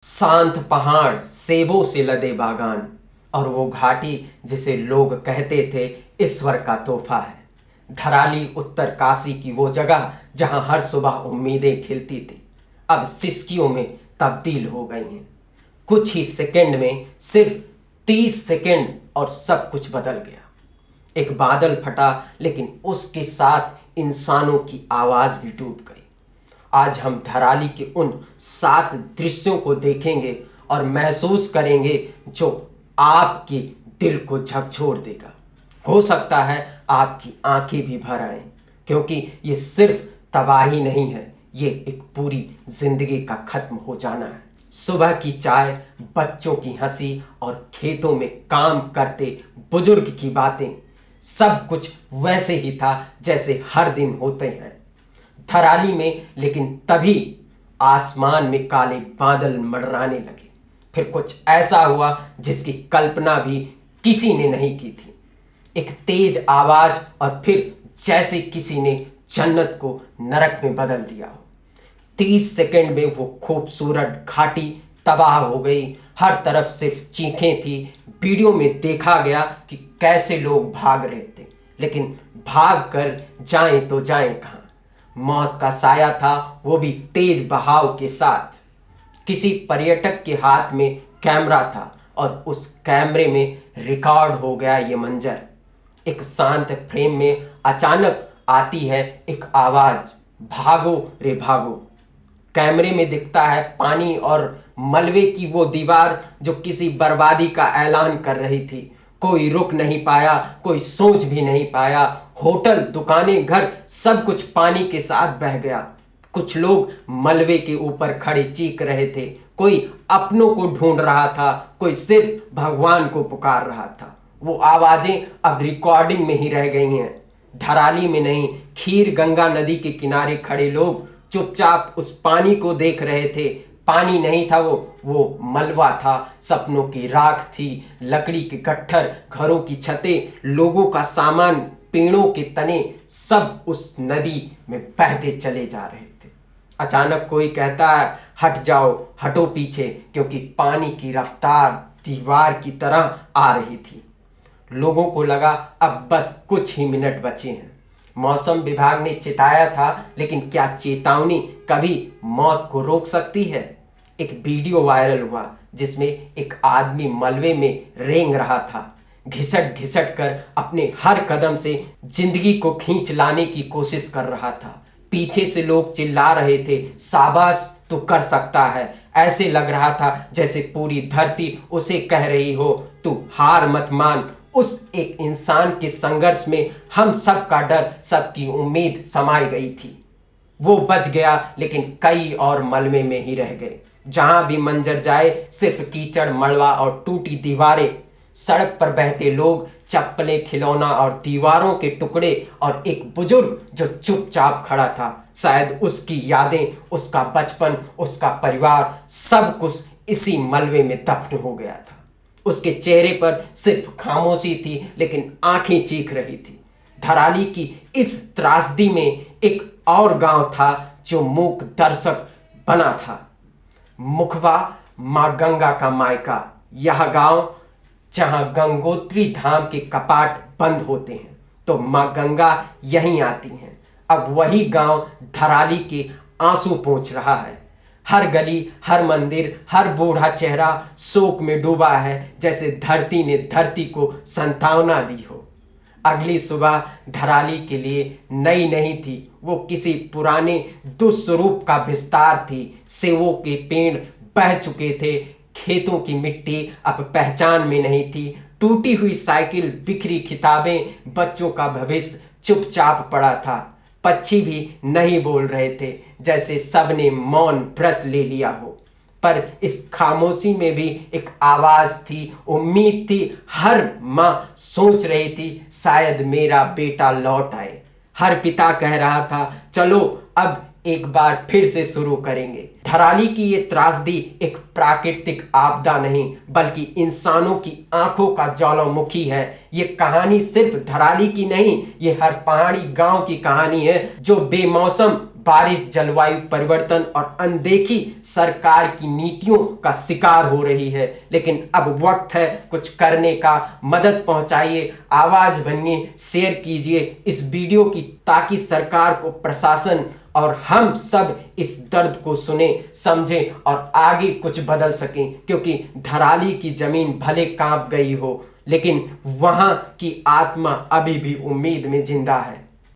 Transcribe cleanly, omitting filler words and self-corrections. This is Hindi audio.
शांत पहाड़, सेबों से लदे बागान और वो घाटी जिसे लोग कहते थे ईश्वर का तोहफा है। धराली उत्तर काशी की वो जगह जहां हर सुबह उम्मीदें खिलती थी, अब सिसकियों में तब्दील हो गई हैं। कुछ ही सेकंड में, सिर्फ 30 सेकंड और सब कुछ बदल गया। एक बादल फटा, लेकिन उसके साथ इंसानों की आवाज भी डूब गई। आज हम धराली के उन 7 दृश्यों को देखेंगे और महसूस करेंगे जो आपके दिल को झकझोर देगा। हो सकता है आपकी आंखें भी भर आएं, क्योंकि ये सिर्फ तबाही नहीं है, ये एक पूरी जिंदगी का खत्म हो जाना है। सुबह की चाय, बच्चों की हंसी और खेतों में काम करते बुजुर्ग की बातें, सब कुछ वैसे ही था जैसे हर दिन होते हैं धराली में। लेकिन तभी आसमान में काले बादल मंडराने लगे। फिर कुछ ऐसा हुआ जिसकी कल्पना भी किसी ने नहीं की थी। एक तेज आवाज और फिर जैसे किसी ने जन्नत को नरक में बदल दिया हो। 30 सेकंड में वो खूबसूरत घाटी तबाह हो गई। हर तरफ सिर्फ चीखें थी। वीडियो में देखा गया कि कैसे लोग भाग रहे थे, लेकिन भाग कर जाएं तो जाएं कहां। मौत का साया था, वो भी तेज बहाव के साथ। किसी पर्यटक के हाथ में कैमरा था और उस कैमरे में रिकॉर्ड हो गया ये मंजर। एक शांत फ्रेम में अचानक आती है एक आवाज, भागो रे भागो। कैमरे में दिखता है पानी और मलबे की वो दीवार जो किसी बर्बादी का ऐलान कर रही थी। कोई रुक नहीं पाया, कोई सोच भी नहीं पाया। होटल, दुकानें, घर, सब कुछ पानी के साथ बह गया। कुछ लोग मलबे के ऊपर खड़े चीख रहे थे, कोई अपनों को ढूंढ रहा था, कोई सिर्फ भगवान को पुकार रहा था। वो आवाजें अब रिकॉर्डिंग में ही रह गई हैं, धराली में नहीं। खीर गंगा नदी के किनारे खड़े लोग चुपचाप उस पानी को देख रहे थे। पानी नहीं था वो मलबा था, सपनों की राख थी, लकड़ी के गट्ठर, घरों की छतें, लोगों का सामान, पेड़ों के तने, सब उस नदी में बहते चले जा रहे थे। अचानक कोई कहता है, हट जाओ, हटो पीछे, क्योंकि पानी की रफ्तार दीवार की तरह आ रही थी। लोगों को लगा अब बस कुछ ही मिनट बचे हैं। मौसम विभाग ने चेताया था, लेकिन क्या चेतावनी कभी मौत को रोक सकती है? एक वीडियो वायरल हुआ जिसमें एक आदमी मलबे में रेंग रहा था, घिसट घिसट कर अपने हर कदम से जिंदगी को खींच लाने की कोशिश कर रहा था। पीछे से लोग चिल्ला रहे थे, शाबाश, तू कर सकता है। ऐसे लग रहा था जैसे पूरी धरती उसे कह रही हो, तू हार मत मान। उस एक इंसान के संघर्ष में हम सब का डर, सबकी उम्मीद समाई गई थी। वो बच गया, लेकिन कई और मलबे में ही रह गए। जहां भी मंजर जाए सिर्फ कीचड़, मलबा और टूटी दीवारें। सड़क पर बहते लोग, चप्पलें, खिलौना और दीवारों के टुकड़े, और एक बुजुर्ग जो चुपचाप खड़ा था। शायद उसकी यादें, उसका बचपन, उसका परिवार, सब कुछ इसी मलबे में दफन हो गया था। उसके चेहरे पर सिर्फ खामोशी थी, लेकिन आंखें चीख रही थी। धराली की इस त्रासदी में एक और गांव था जो मूक दर्शक बना था। मुखबा, मां गंगा का मायका। यह गांव जहां गंगोत्री धाम के कपाट बंद होते हैं तो मां गंगा यहीं आती हैं। अब वही गांव धराली के आंसू पोंछ रहा है। हर गली, हर मंदिर, हर बूढ़ा चेहरा शोक में डूबा है, जैसे धरती ने धरती को सांत्वना दी हो। अगली सुबह धराली के लिए नई नहीं थी, वो किसी पुराने दुस्वरूप का विस्तार थी। सेवों के पेड़ बह चुके थे, खेतों की मिट्टी अब पहचान में नहीं थी। टूटी हुई साइकिल, बिखरी किताबें, बच्चों का भविष्य चुपचाप पड़ा था। पक्षी भी नहीं बोल रहे थे, जैसे सबने मौन व्रत ले लिया हो। पर इस खामोशी में भी एक आवाज थी, उम्मीद थी। हर माँ सोच रही थी, शायद मेरा बेटा लौट आए। हर पिता कह रहा था, चलो अब एक बार फिर से शुरू करेंगे। धराली की ये त्रासदी एक प्राकृतिक आपदा नहीं बल्कि इंसानों की आंखों का ज्वालामुखी है। ये कहानी सिर्फ धराली की नहीं, ये हर पहाड़ी गांव की कहानी है जो बेमौसम बारिश, जलवायु परिवर्तन और अनदेखी सरकार की नीतियों का शिकार हो रही है। लेकिन अब वक्त है कुछ करने का। मदद पहुंचाइए, आवाज बनिए, शेयर कीजिए इस वीडियो की ताकि सरकार को, प्रशासन और हम सब इस दर्द को सुने, समझें और आगे कुछ बदल सकें। क्योंकि धराली की जमीन भले कांप गई हो लेकिन वहां की आत्मा अभी भी उम्मीद में जिंदा है।